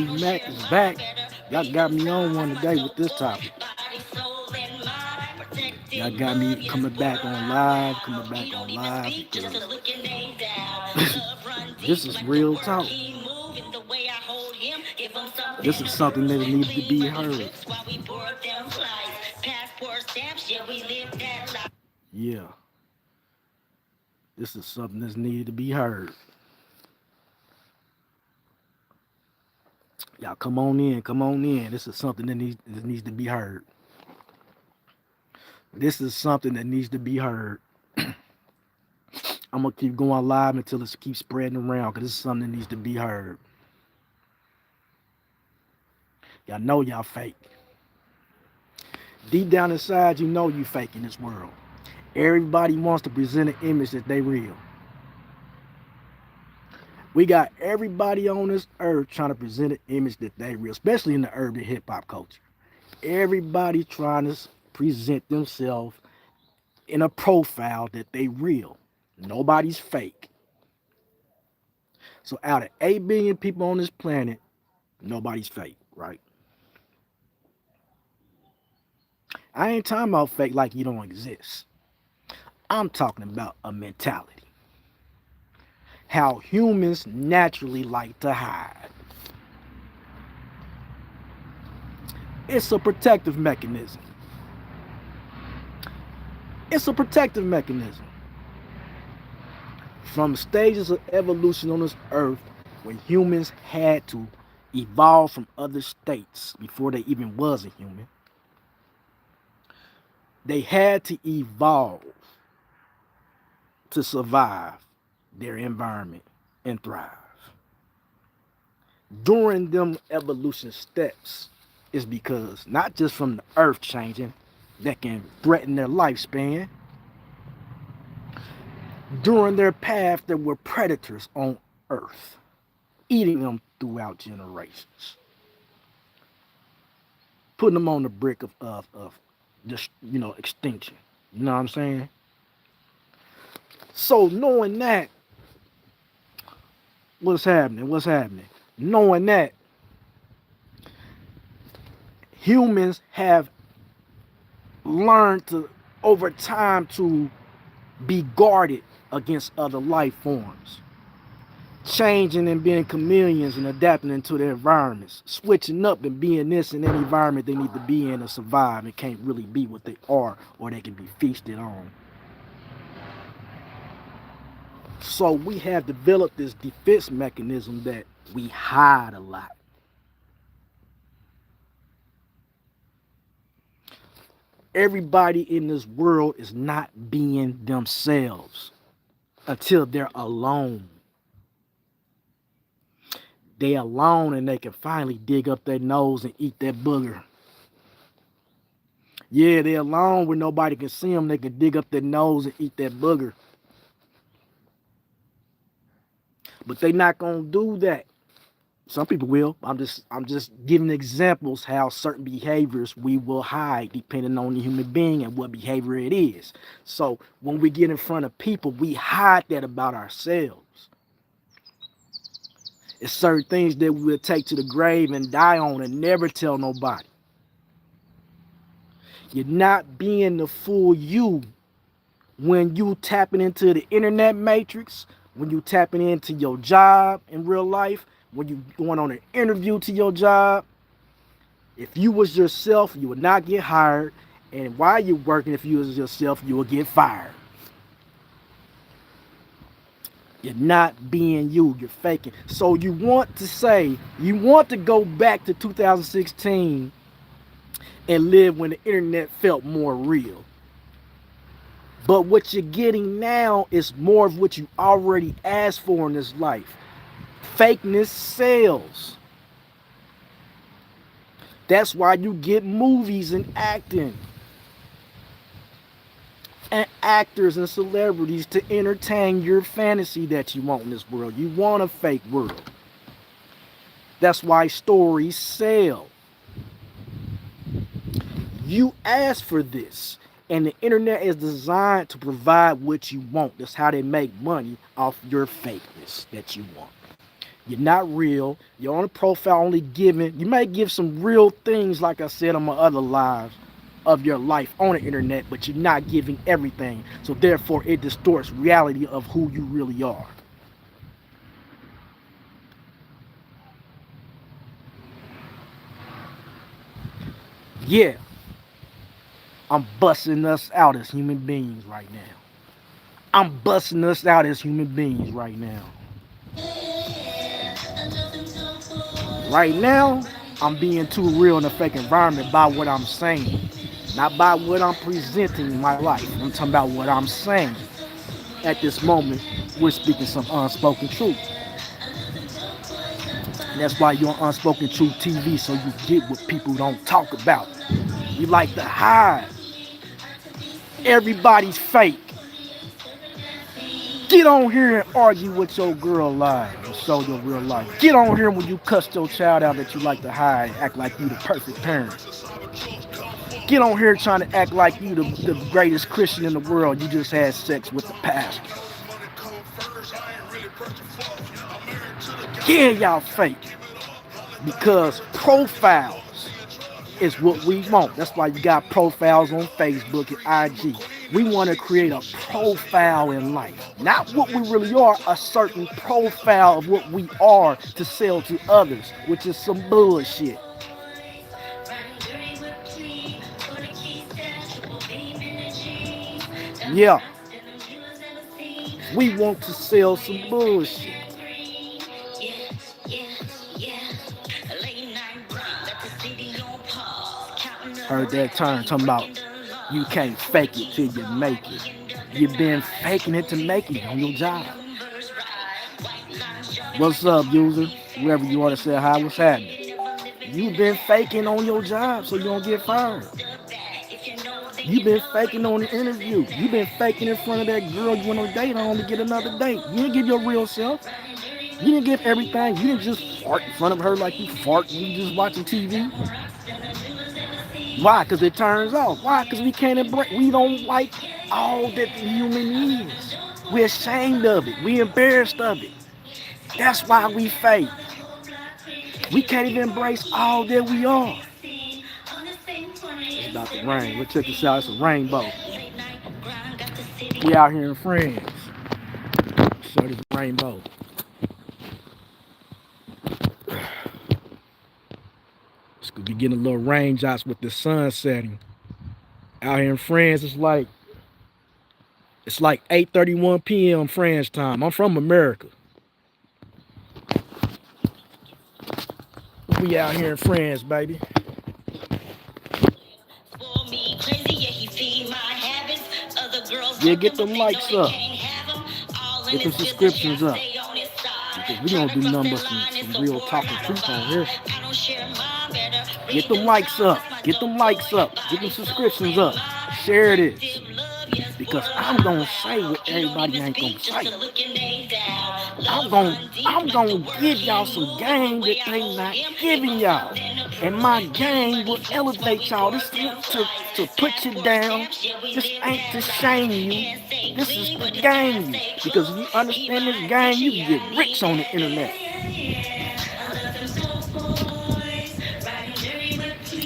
Mac is back. Y'all got me on one today with this topic. Y'all got me coming back on live because this is real talk. This is something that needs to be heard. Yeah, this is something that's needed to be heard. Y'all come on in, come on in. This is something that needs to be heard. This is something that needs to be heard. I'm gonna keep going live until it keeps spreading around because this is something that needs to be heard. Y'all know y'all fake. Deep down inside, you know you fake in this world. Everybody wants to present an image that they real. We got everybody on this earth trying to present an image that they real, especially in the urban hip hop culture. Everybody trying to present themselves in a profile that they real. Nobody's fake. So out of 8 billion people on this planet, nobody's fake, right? I ain't talking about fake like you don't exist. I'm talking about a mentality. How humans naturally like to hide. It's a protective mechanism. It's a protective mechanism. From stages of evolution on this earth, when humans had to evolve from other states before they even was a human, they had to evolve to survive their environment and thrive. During them evolution steps is because not just from the earth changing that can threaten their lifespan, during their path there were predators on earth eating them throughout generations, putting them on the brick of just extinction. You know what I'm saying? So knowing that, what's happening? Knowing that humans have learned to over time to be guarded against other life forms, changing and being chameleons and adapting into their environments, switching up and being this in any environment they need to be in to survive and can't really be what they are or they can be feasted on. So we have developed this defense mechanism that we hide a lot. Everybody in this world is not being themselves until they're alone. They alone and they can finally dig up their nose and eat that booger. Yeah, they're alone where nobody can see them. They can dig up their nose and eat that booger. But they not gonna do that. Some people will. I'm just giving examples how certain behaviors we will hide depending on the human being and what behavior it is. So when we get in front of people, we hide that about ourselves. It's certain things that we'll take to the grave and die on and never tell nobody. You're not being the full you when you tapping into the internet matrix, when you tapping into your job in real life, when you going on an interview to your job. If you was yourself, you would not get hired. And while you're working, if you was yourself, you will get fired. You're not being you, you're faking. So you want to go back to 2016 and live when the internet felt more real. But what you're getting now is more of what you already asked for in this life. Fakeness sells. That's why you get movies and acting and actors and celebrities to entertain your fantasy that you want in this world. You want a fake world. That's why stories sell. You asked for this, and the internet is designed to provide what you want. That's how they make money off your fakeness that you want. You're not real. You're on a profile only giving. You may give some real things, like I said on my other lives, of your life on the internet, but you're not giving everything. So therefore, it distorts reality of who you really are. Yeah, I'm busting us out as human beings right now. I'm busting us out as human beings right now. Right now, I'm being too real in a fake environment by what I'm saying, not by what I'm presenting in my life. I'm talking about what I'm saying. At this moment, we're speaking some unspoken truth. And that's why you're on Unspoken Truth TV, so you get what people don't talk about. You like to hide. Everybody's fake. Get on here and argue with your girl live and show your real life. Get on here when you cuss your child out that you like to hide, act like you the perfect parent. Get on here trying to act like you the greatest Christian in the world. You just had sex with the pastor. Yeah, y'all fake. Because profiles is what we want. That's why you got profiles on Facebook and IG. We want to create a profile in life. Not what we really are, a certain profile of what we are to sell to others, which is some bullshit. Yeah, we want to sell some bullshit. Heard that term talking about you can't fake it till you make it. You've been faking it to make it on your job. What's up, user? Whoever you want to say hi, what's happening? You've been faking on your job so you don't get fired. You've been faking on the interview. You've been faking in front of that girl you went on a date on to get another date. You didn't give your real self. You didn't give everything. You didn't just fart in front of her like you fart when you just watching TV. Why? Because it turns off. Why? Because we can't embrace. We don't like all that the human is. We're ashamed of it. We embarrassed of it. That's why we fake. We can't even embrace all that we are. It's about to rain. Let's check this out. It's a rainbow. We out here in France. So this rainbow. It's gonna be getting a little rain drops with the sun setting. Out here in France, it's like 8:31 p.m. France time. I'm from America. We out here in France, baby. Yeah, get them likes up. Get them subscriptions up. Because we don't do nothing but some real talking truth on here. Get them likes up. Get them likes up. Get them subscriptions up. Share this. Because I'm gonna say what everybody ain't gonna say. I'm gonna give y'all some game that they not giving y'all. And my game will elevate y'all. This ain't to put you down. This ain't to shame you. This is to game you. Because if you understand this game, you can get rich on the internet.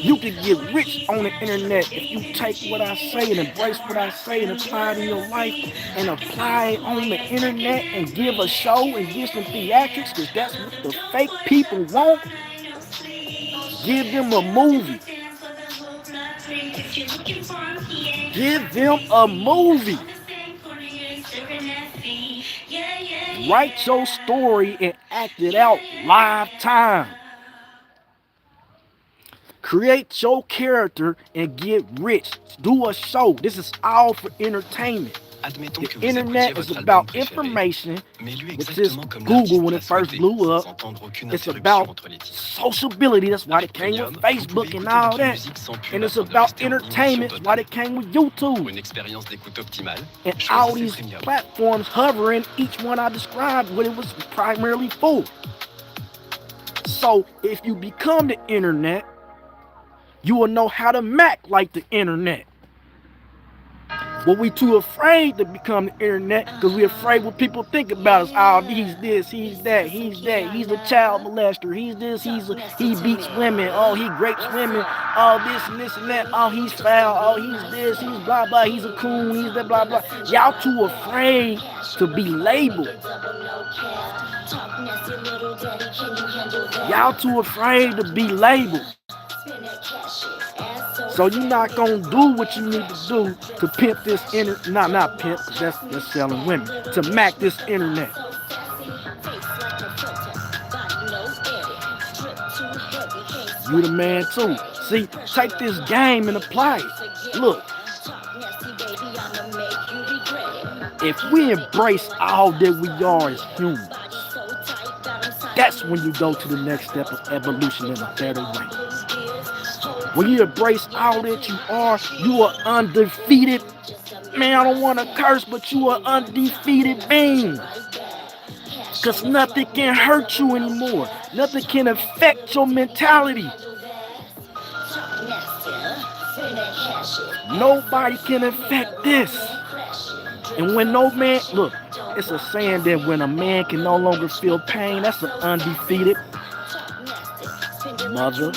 You can get rich on the internet if you take what I say and embrace what I say and apply it in your life and apply it on the internet and give a show and give some theatrics, because that's what the fake people want. Give them a movie. Give them a movie. Write your story and act it out live time. Create your character and get rich. Do a show. This is all for entertainment. The internet is about information, which is Google when it first blew up. It's about sociability. That's why it came with Facebook and all that. And it's about entertainment. That's why it came with YouTube. And all these platforms hovering, each one I described what it was primarily for. So if you become the internet, you will know how to Mac like the internet. But we too afraid to become the internet because we're afraid what people think about us. Oh, he's this, he's that, he's that, he's a child molester, he's this, he beats women, oh, he rapes women, oh, this and this and that, oh, he's foul, oh, he's this, he's blah blah, he's a coon, he's that blah blah. Y'all too afraid to be labeled. Y'all too afraid to be labeled. So you're not gonna do what you need to do to pimp this not pimp, that's selling women, to mac this internet. You the man too. See, take this game and apply it. Look, if we embrace all that we are as humans, that's when you go to the next step of evolution in a better way. When you embrace all that you are undefeated. Man, I don't want to curse, but you are undefeated being. Because nothing can hurt you anymore. Nothing can affect your mentality. Nobody can affect this. And when no man, look, it's a saying that when a man can no longer feel pain, that's an undefeated mother.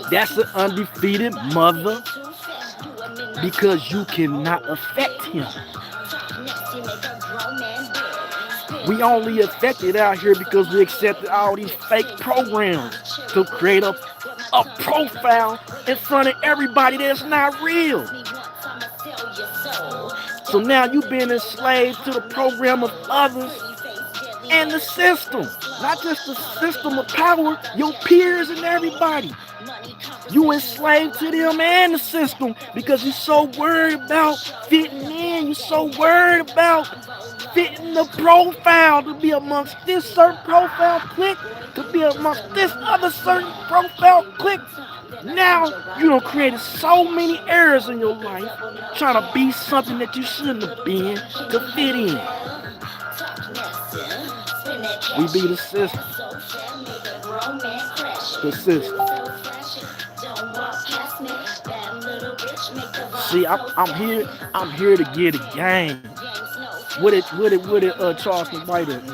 That's an undefeated mother because you cannot affect him. We only affected out here because we accepted all these fake programs to create a profile in front of everybody that's not real. So now you've been enslaved to the program of others and the system. Not just the system of power, your peers and everybody. You enslaved to them and the system because you're so worried about fitting in. You're so worried about fitting the profile to be amongst this certain profile clique, to be amongst this other certain profile clique. Now you done created so many errors in your life trying to be something that you shouldn't have been to fit in. We be the system. The system. See, I'm here to get a game. What did Charleston White and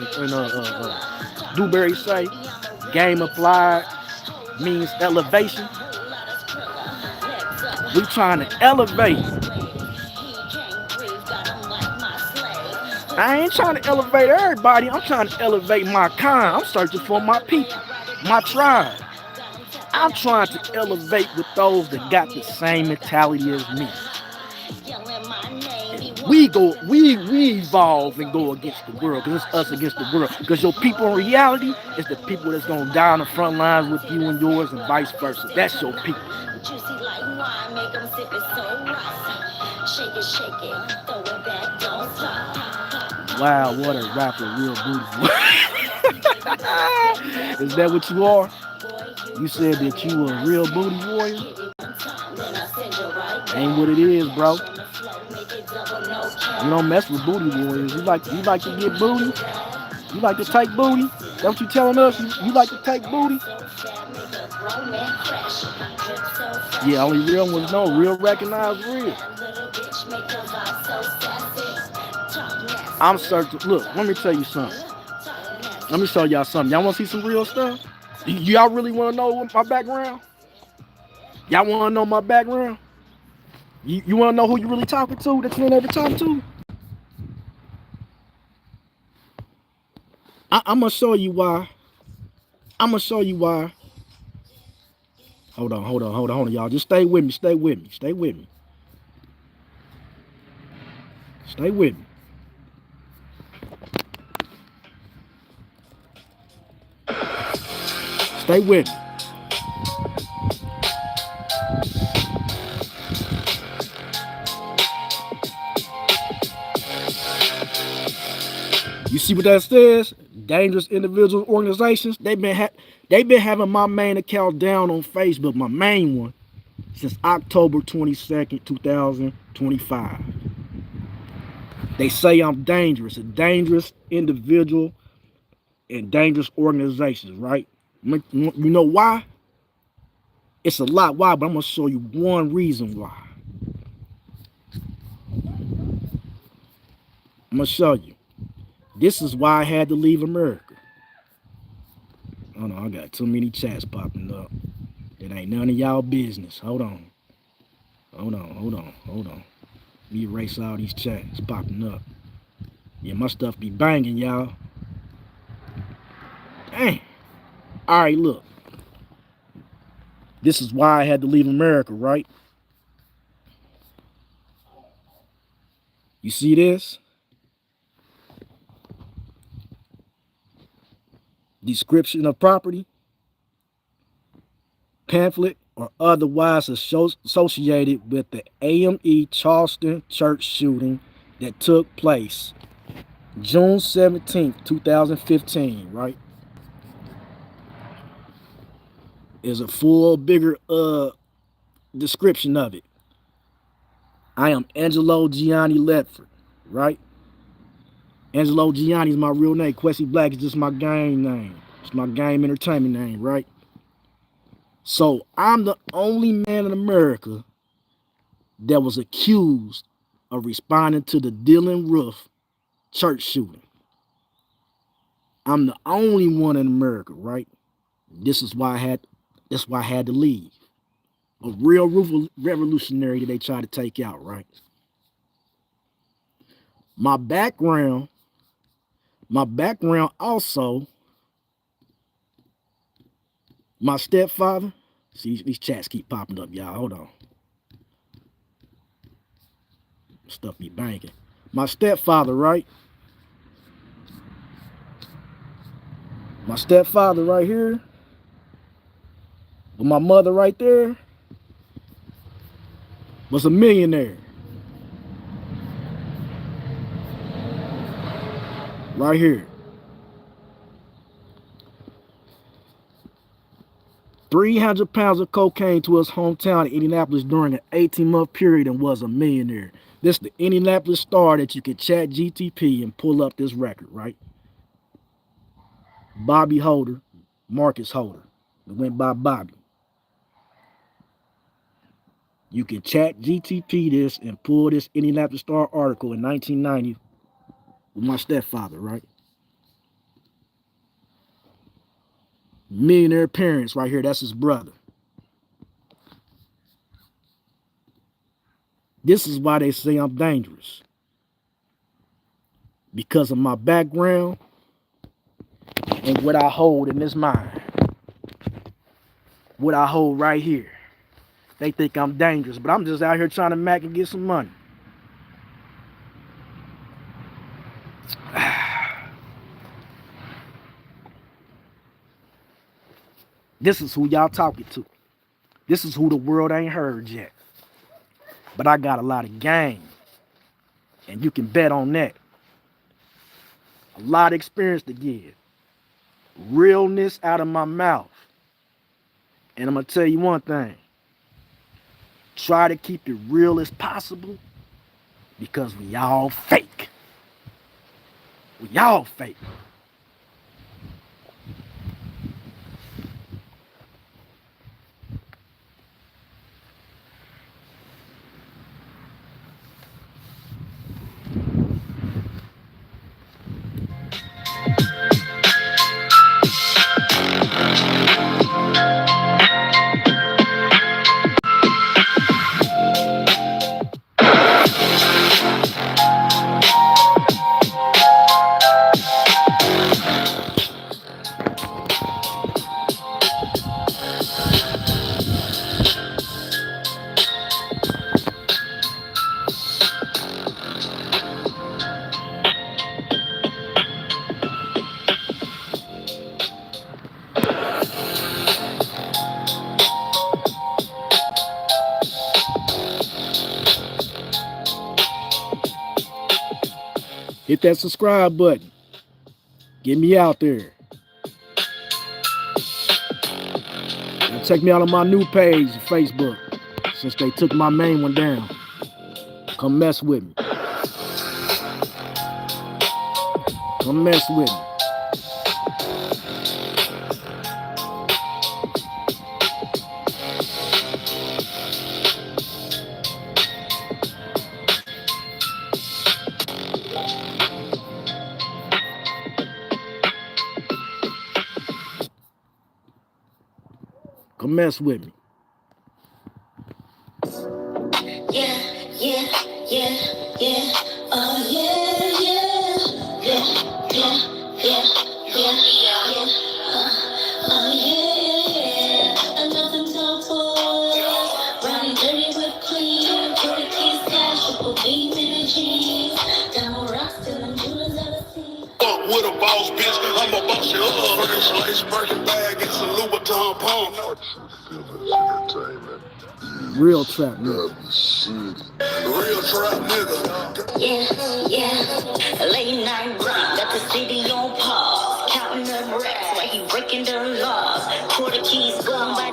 Dewberry say? Game applied means elevation. We trying to elevate. I ain't trying to elevate everybody. I'm trying to elevate my kind. I'm searching for my people, my tribe. I'm trying to elevate with those that got the same mentality as me. We evolve and go against the world because it's us against the world. Because your people in reality is the people that's gonna die on the front lines with you and yours and vice versa. That's your people. Wow, what a rapper, real booty. Is that what you are? You said that you were a real booty warrior? Ain't what it is, bro. You don't mess with booty warriors. You like to get booty? You like to take booty? Don't you telling us you like to take booty? Yeah, only real ones know. Real recognize real. I'm certain. Look, let me tell you something. Let me show y'all something. Y'all want to see some real stuff? Y'all really want to know my background? Y'all want to know my background? You want to know who you really talking to that you ain't ever talked to? I'm going to show you why. I'm going to show you why. Hold on, y'all. Just stay with me. Stay with me. Stay with me. Stay with me. Stay with me. You see what that says? Dangerous individual organizations. They've been having my main account down on Facebook, my main one, since October 22nd, 2025. They say I'm dangerous, a dangerous individual and dangerous organizations, right? You know why? It's a lot why, but I'm gonna show you one reason why. I'm gonna show you. This is why I had to leave America. Hold on, I got too many chats popping up. It ain't none of y'all business. Hold on. Hold on. Let me erase all these chats popping up. Yeah, my stuff be banging, y'all. Dang. All right, look. This is why I had to leave America, right? You see this? Description of property, pamphlet, or otherwise associated with the AME Charleston church shooting that took place June 17th, 2015, right? Is a full, bigger description of it. I am Angelo Gianni Ledford, right? Angelo Gianni is my real name. Quessy Black is just my game name. It's my game entertainment name, right? So I'm the only man in America that was accused of responding to the Dylan Roof church shooting. I'm the only one in America, right? That's why I had to leave. A real revolutionary that they tried to take out, right? My background also, my stepfather. See, these chats keep popping up, y'all. Hold on. Stuff be banking. My stepfather, right? My stepfather right here, with my mother right there, was a millionaire. Right here. 300 pounds of cocaine to his hometown in Indianapolis during an 18-month period and was a millionaire. This is the Indianapolis Star that you can chat GTP and pull up this record, right? Bobby Holder, Marcus Holder. It went by Bobby. You can chat GTP this and pull this Indianapolis Star article in 1990 with my stepfather, right? Millionaire parents right here, that's his brother. This is why they say I'm dangerous. Because of my background and what I hold in this mind. What I hold right here. They think I'm dangerous, but I'm just out here trying to mac and get some money. This is who y'all talking to. This is who the world ain't heard yet. But I got a lot of game. And you can bet on that. A lot of experience to give. Realness out of my mouth. And I'm going to tell you one thing. Try to keep it real as possible because we all fake. We all fake. Hit that subscribe button. Get me out there. Now check me out on my new page, Facebook, since they took my main one down. Come mess with me. Come mess with me. Come mess with me. Yeah, yeah, yeah, yeah. Oh yeah, yeah, yeah, yeah, yeah, yeah, yeah. Oh yeah. Another talk for riding dirty with clean. Pretty kiss cash, triple beam in the jeans. Down rocks till them jewelers out of scene. Fuck with a boss bitch, I'm a boss you up. First lace, Birkin bag, and some Louboutin pump. Real trap nigga. Real trap nigga. Yeah, yeah. Late night run, got the city on pause. Counting up racks while he breaking the laws. Quarter keys going by